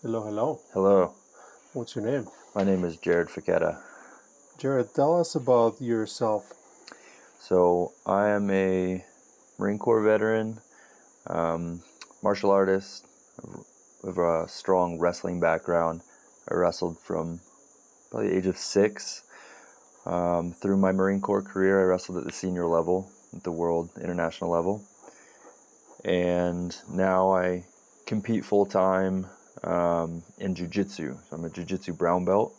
Hello, hello. Hello, What's your name? my name is Jared Faketa. Jared, tell us about yourself. So, I am a Marine Corps veteran, um, martial artist with a strong wrestling background. I wrestled from probably the age of 6. Through my Marine Corps career, I wrestled at the senior level, at the world international level. And now I compete full time in jiu-jitsu. So I'm a jiu-jitsu brown belt.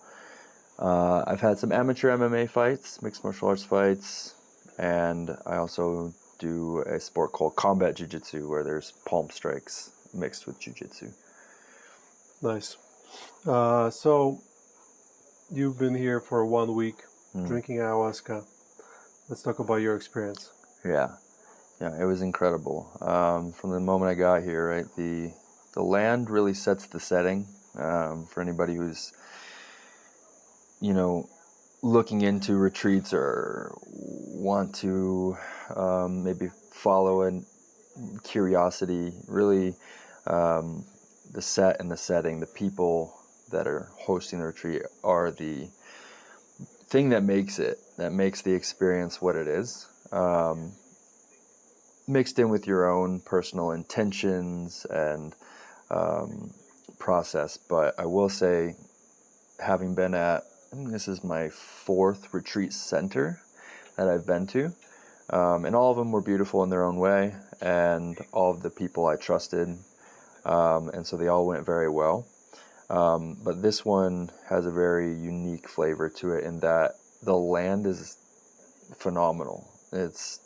I've had some amateur MMA fights, mixed martial arts fights, and I also do a sport called combat jiu-jitsu where there's palm strikes mixed with jiu-jitsu. Nice. So, you've been here for 1 week Mm, drinking ayahuasca. Let's talk about your experience. yeah, yeah, it was incredible. From the moment I got here, right, the land really sets the setting for anybody who's, you know, looking into retreats or want to maybe follow a curiosity. Really, the set and the setting, the people that are hosting the retreat are the thing that makes the experience what it is. Mixed in with your own personal intentions and um, process. But I will say, having been at, I think this is my 4th retreat center that I've been to. And all of them were beautiful in their own way, and all of the people I trusted, and so they all went very well. But this one has a very unique flavor to it in that the land is phenomenal. It's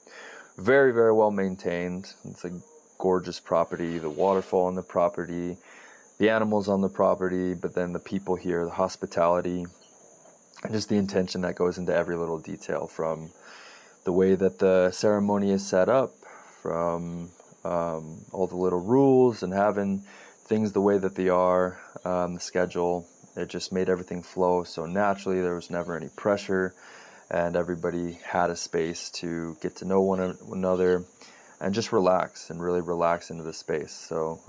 very, very well maintained. It's a gorgeous property. The waterfall on the property, the animals on the property, but then the people here, the hospitality, and just the intention that goes into every little detail, from the way that the ceremony is set up, from all the little rules and having things the way that they are, the schedule. It just made everything flow so naturally. There was never any pressure, and everybody had a space to get to know one another and just relax and really relax into the space. So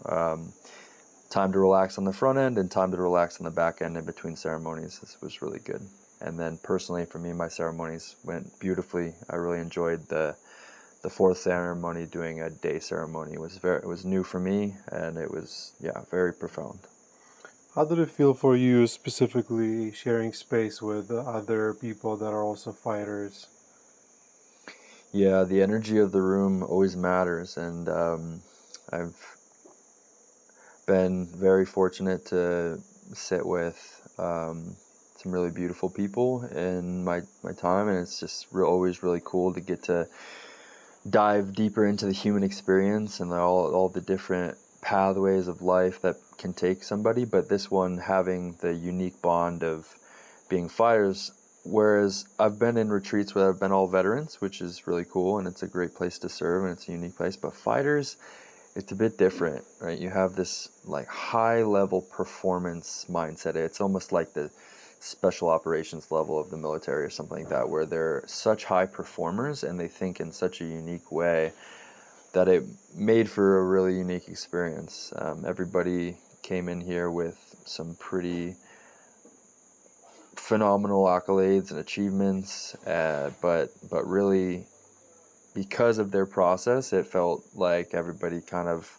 time to relax on the front end and time to relax on the back end in between ceremonies. This was really good. And then personally, for me, my ceremonies went beautifully. I really enjoyed the 4th ceremony. Doing a day ceremony it was new for me, and it was, yeah, very profound. How did it feel for you specifically sharing space with other people that are also fighters? Yeah, the energy of the room always matters, and I've been very fortunate to sit with some really beautiful people in my time, and it's just always really cool to get to dive deeper into the human experience and all the different pathways of life that can take somebody. But this one having the unique bond of being fighters, whereas I've been in retreats where I've been all veterans, which is really cool, and it's a great place to serve, and it's a unique place. But fighters, it's a bit different, right? You have this like high level performance mindset. It's almost like the special operations level of the military or something like that, where they're such high performers and they think in such a unique way that it made for a really unique experience. Everybody came in here with some pretty phenomenal accolades and achievements, but really, because of their process, it felt like everybody kind of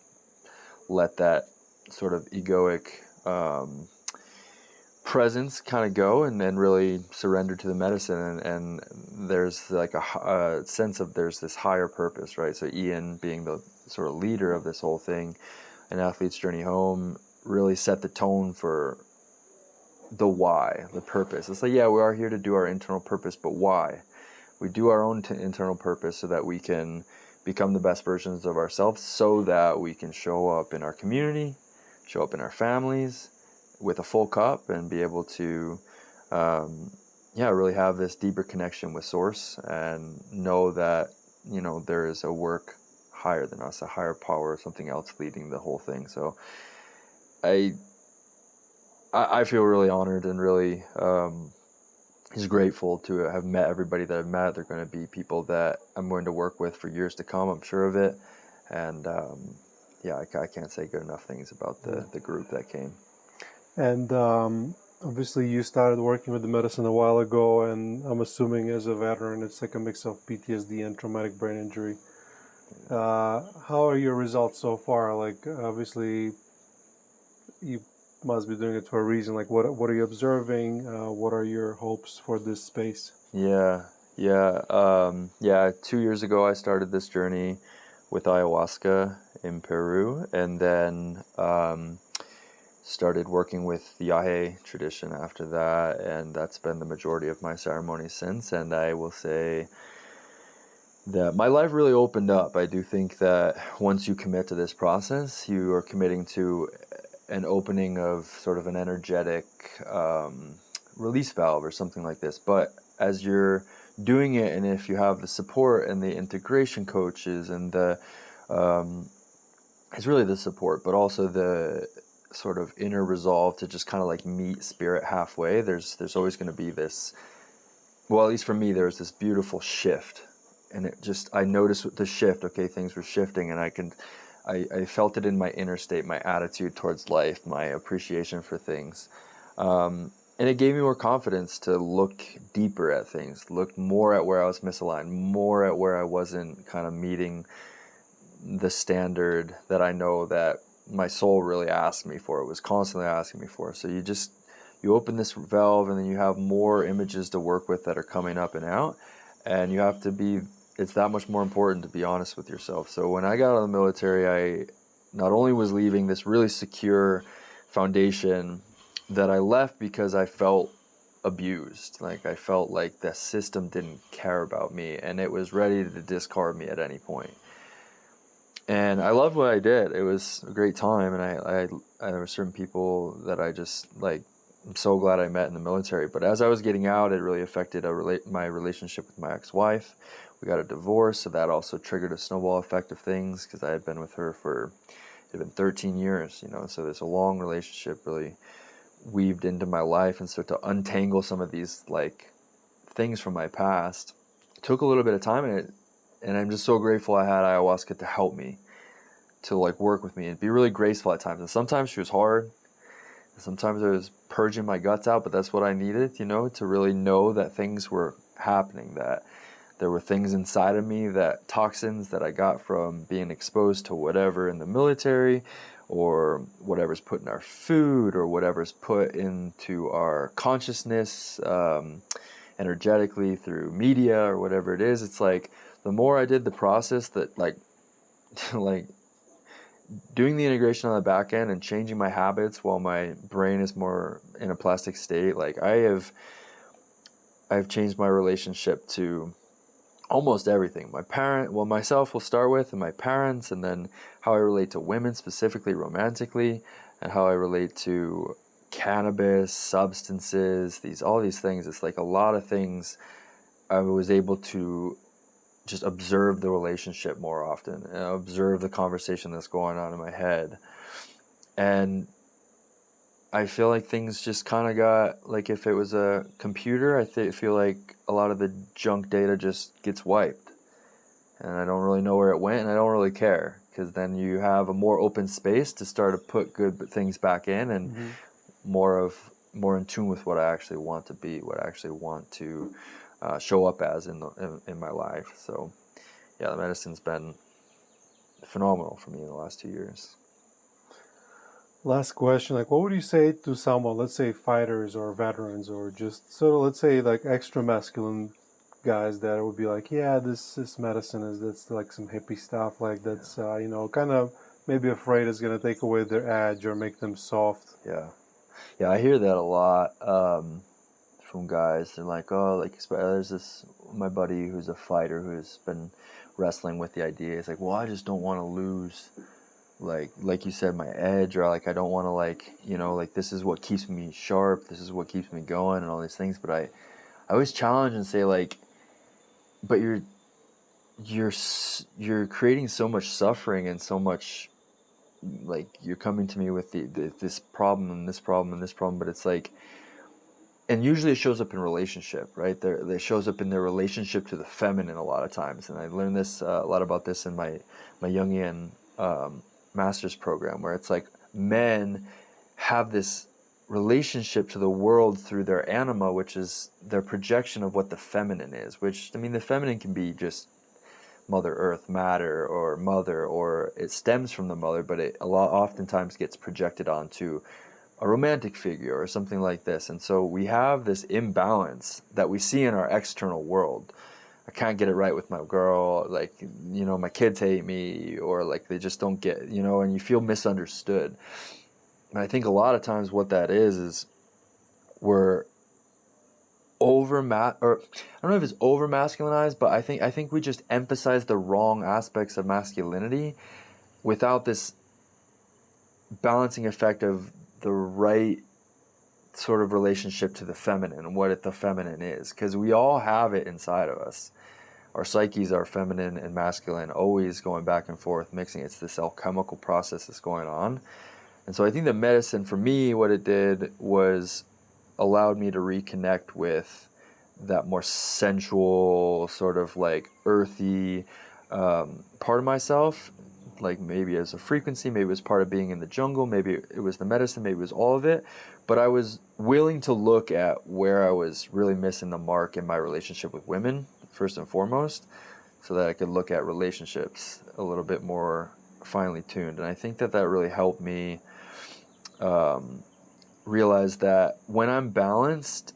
let that sort of egoic presence kind of go, and then really surrender to the medicine. And there's like a sense of there's this higher purpose, right? So Ian, being the sort of leader of this whole thing, An Athlete's Journey Home, really set the tone for the why, the purpose. It's like, yeah, we are here to do our internal purpose, but why? We do our own internal purpose so that we can become the best versions of ourselves, so that we can show up in our community, show up in our families with a full cup, and be able to, really have this deeper connection with Source, and know that, there is a work higher than us, a higher power, something else leading the whole thing. So I I feel really honored and really just grateful to have met everybody that I've met. They're going to be people that I'm going to work with for years to come, I'm sure of it. And I can't say good enough things about the group that came. And obviously, you started working with the medicine a while ago, and I'm assuming as a veteran, it's like a mix of PTSD and traumatic brain injury. How are your results so far? Like, obviously, you must be doing it for a reason. Like, what are you observing? What are your hopes for this space? Yeah. 2 years ago, I started this journey with ayahuasca in Peru, and then started working with the Yahe tradition after that, and that's been the majority of my ceremony since. And I will say that my life really opened up. I do think that once you commit to this process, you are committing to an opening of sort of an energetic release valve or something like this. But as you're doing it, and if you have the support and the integration coaches and it's really the support, but also the sort of inner resolve to just kind of like meet spirit halfway. There's always going to be this. Well, at least for me, there's this beautiful shift, and I noticed the shift. Okay, things were shifting, and I felt it in my inner state, my attitude towards life, my appreciation for things. And it gave me more confidence to look deeper at things, look more at where I was misaligned, more at where I wasn't kind of meeting the standard that I know that my soul really asked me for. It was constantly asking me for. So you open this valve, and then you have more images to work with that are coming up and out, and you have to be, it's that much more important to be honest with yourself. So when I got out of the military, I not only was leaving this really secure foundation that I left because I felt abused. Like I felt like the system didn't care about me, and it was ready to discard me at any point. And I loved what I did. It was a great time, and there were certain people that I just like. I'm so glad I met in the military. But as I was getting out, it really affected my relationship with my ex-wife. We got a divorce, so that also triggered a snowball effect of things because I had been with her for it had been 13 years, you know. So there's a long relationship really weaved into my life, and so to untangle some of these like things from my past took a little bit of time, and I'm just so grateful I had ayahuasca to help me, to like work with me and be really graceful at times. And sometimes she was hard. Sometimes I was purging my guts out, but that's what I needed, you know, to really know that things were happening, that there were things inside of me, that toxins that I got from being exposed to whatever in the military, or whatever's put in our food, or whatever's put into our consciousness energetically through media or whatever it is. It's like the more I did the process, that like like doing the integration on the back end and changing my habits while my brain is more in a plastic state, like I've changed my relationship to almost everything. Myself will start with, and my parents, and then how I relate to women, specifically romantically, and how I relate to cannabis, substances, all these things. It's like a lot of things I was able to just observe the relationship more often, and observe the conversation that's going on in my head. And I feel like things just kind of got, like if it was a computer, feel like a lot of the junk data just gets wiped. And I don't really know where it went, and I don't really care, because then you have a more open space to start to put good things back in, and Mm-hmm. more in tune with what I actually want to be, what I actually want to show up as in my life. So yeah, the medicine's been phenomenal for me in the last 2 years. Last question, like what would you say to someone, let's say fighters or veterans or just sort of, let's say like extra masculine guys that would be like, yeah, this medicine is that's like some hippie stuff, like Yeah, that's kind of maybe afraid it's gonna take away their edge or make them soft. yeah, yeah. I hear that a lot from guys. They're like, oh, like there's this my buddy who's a fighter who's been wrestling with the idea. He's like, well, I just don't want to lose, like you said, my edge, or like I don't want to, like, you know, like this is what keeps me sharp, this is what keeps me going, and all these things. But I always challenge and say, like, but you're you're creating so much suffering and so much, like you're coming to me with this problem and this problem and this problem. But it's like, and usually it shows up in relationship, right? It shows up in their relationship to the feminine a lot of times. And I learned this a lot about this in my Jungian master's program, where it's like men have this relationship to the world through their anima, which is their projection of what the feminine is, which, I mean, the feminine can be just Mother Earth, matter, or mother, or it stems from the mother, but it oftentimes gets projected onto a romantic figure or something like this. And so we have this imbalance that we see in our external world. I can't get it right with my girl, like, you know, my kids hate me, or like they just don't get, you know, and you feel misunderstood. And I think a lot of times what that is we're or I don't know if it's over masculinized, but I think we just emphasize the wrong aspects of masculinity without this balancing effect of the right sort of relationship to the feminine and what the feminine is, because we all have it inside of us. Our psyches are feminine and masculine, always going back and forth, mixing. It's this alchemical process that's going on. And so I think that medicine, for me, what it did was allowed me to reconnect with that more sensual, sort of like earthy part of myself. Like maybe as a frequency, maybe it was part of being in the jungle, maybe it was the medicine, maybe it was all of it. But I was willing to look at where I was really missing the mark in my relationship with women, first and foremost, so that I could look at relationships a little bit more finely tuned. And I think that really helped me realize that when I'm balanced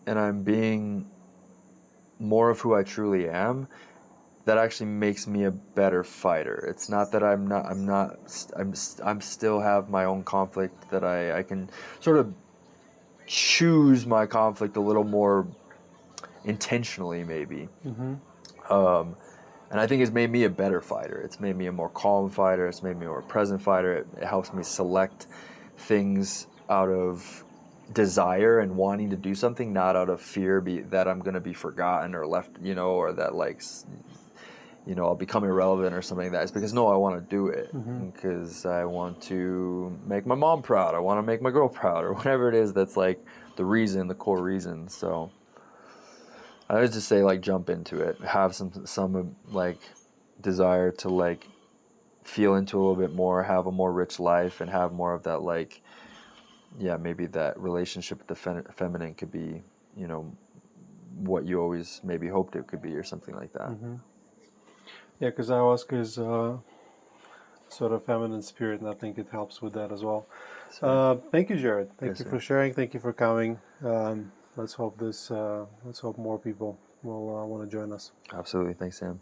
and I'm being more of who I truly am, that actually makes me a better fighter. It's not that I'm still have my own conflict, that I can sort of choose my conflict a little more intentionally, maybe. And I think it's made me a better fighter. It's made me a more calm fighter. It's made me a more present fighter. It helps me select things out of desire and wanting to do something, not out of fear that I'm going to be forgotten or left, you know, or that like, you know, I'll become irrelevant or something like that. It's because, no, I want to do it because I want to make my mom proud. I want to make my girl proud, or whatever it is that's like the core reason. So I would just say, like, jump into it. Have some like desire to like feel into a little bit more, have a more rich life, and have more of that, like, yeah, maybe that relationship with the feminine could be, you know, what you always maybe hoped it could be, or something like that. Yeah, because ayahuasca is sort of feminine spirit, and I think it helps with that as well. Thank you, Jared. Thank you for sharing. Thank you for coming. Let's hope more people will want to join us. Absolutely. Thanks, Sam.